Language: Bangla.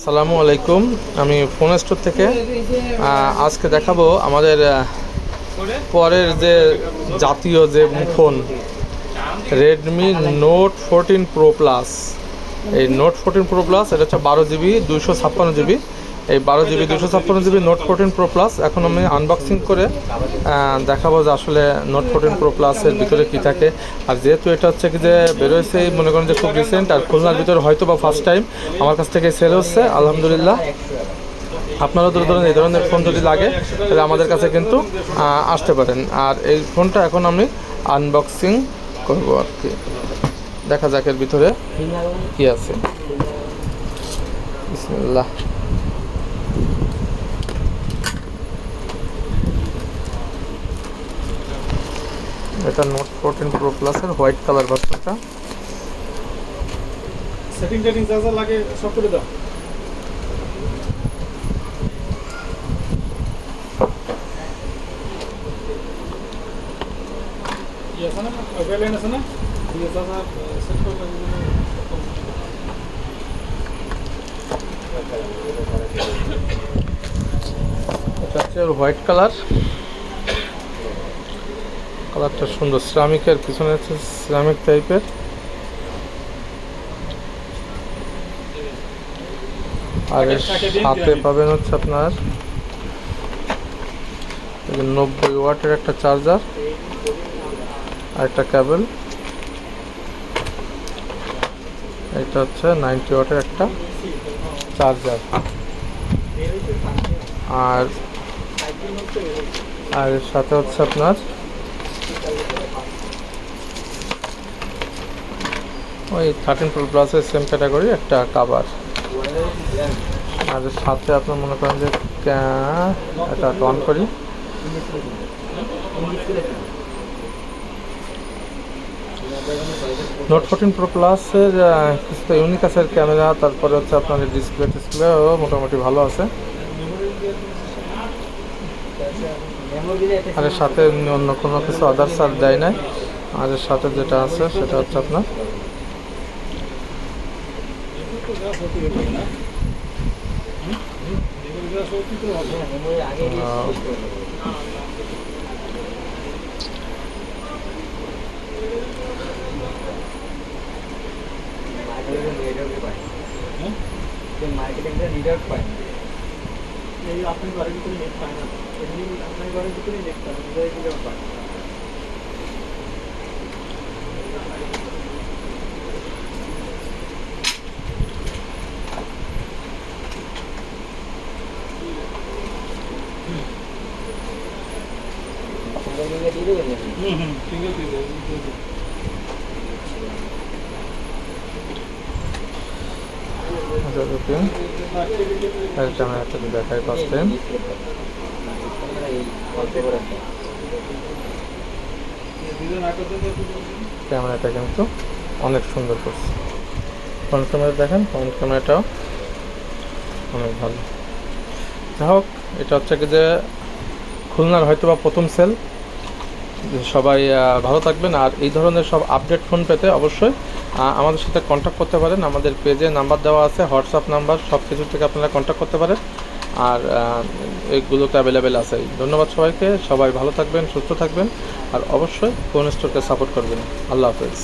আসসালামু আলাইকুম। আমি ফোন স্টোর থেকে আজকে দেখাবো আমাদের পরের যে জাতীয় যে phone Redmi note 14 Pro Plus। এই নোট 14 Pro Plus এটা হচ্ছে 12 GB 256 GB। এই 12 GB 256 GB note 14 Pro Plus এখন আমি আনবক্সিং করে দেখাবো যে আসলে নোট 14 Pro Plus-এর ভিতরে কী থাকে। আর যেহেতু এটা হচ্ছে কি যে বেরোয়ছে মনে করেন যে খুব রিসেন্ট, আর খুলনার ভিতরে হয়তো বা ফার্স্ট টাইম আমার কাছ থেকে সেল হচ্ছে, আলহামদুলিল্লাহ। আপনারা ধরুন এই ধরনের ফোন যদি লাগে তাহলে আমাদের কাছে কিন্তু আসতে পারেন। আর এই ফোনটা এখন আমি আনবক্সিং করবো আর কি। দেখা যাক এর ভিতরে কি আছে। বিসমিল্লাহ। এটা নোট 14 Pro Plus-এর হোয়াইট কালার ভার্সনটা। সেটিং যা যা লাগে সব করে দাও। আছে না অ্যাভেলেবল আছে না যা যা সেট করে এটা হচ্ছে হোয়াইট কালার। কালারটা সুন্দর, সিরামিকের পিছনে হচ্ছে সিরামিক টাইপের। আর এর সাথে পাবেন হচ্ছে আপনার 90 ওয়াটের একটা চার্জার আর একটা কেবল। এটা হচ্ছে 90 ওয়াটের একটা চার্জার। আর আর এর সাথে হচ্ছে আপনার ওই 13 Pro Plus-এর সেম ক্যাটাগরি একটা কাভার। আর এর সাথে আপনার মনে করেন যে এটা অন করি। নোট 14 Pro Plus-এর কিছু ইউনিক আছে ক্যামেরা, তারপরে হচ্ছে আপনার ডিসপ্লেও মোটামুটি ভালো আছে। আর এর সাথে অন্য কোনো কিছু আদার্স আর দেয় নাই। আর এর সাথে যেটা আছে সেটা হচ্ছে আপনার মার্কেটিং নেটওয়ার্ক পায় না। এই আপনার ঘরের ভিতরে নেট পায় না, এমনি আপনার ঘরের ভিতরে নেট পায় না, নেটওয়ার্ক পায়। ক্যামেরাটা দেখাই পাচ্ছেন। ক্যামেরাটা কিন্তু অনেক সুন্দর করছে। ফ্রন্ট ক্যামেরা দেখেন, ফ্রন্ট ক্যামেরাটাও অনেক ভালো। যাই হোক, এটা হচ্ছে কি যে খুলনার হয়তো বা প্রথম সেল। সবাই ভালো থাকবেন। আর এই ধরনের সব আপডেট ফোন পেতে অবশ্যই আমাদের সাথে কন্ট্যাক্ট করতে পারেন। আমাদের পেজে নাম্বার দেওয়া আছে, হোয়াটসঅ্যাপ নাম্বার, সব কিছু থেকে আপনারা কন্ট্যাক্ট করতে পারেন। আর এইগুলোতে অ্যাভেলেবেল আছে। ধন্যবাদ সবাইকে। সবাই ভালো থাকবেন, সুস্থ থাকবেন। আর অবশ্যই ফোন স্টোরকে সাপোর্ট করবেন। আল্লাহ হাফেজ।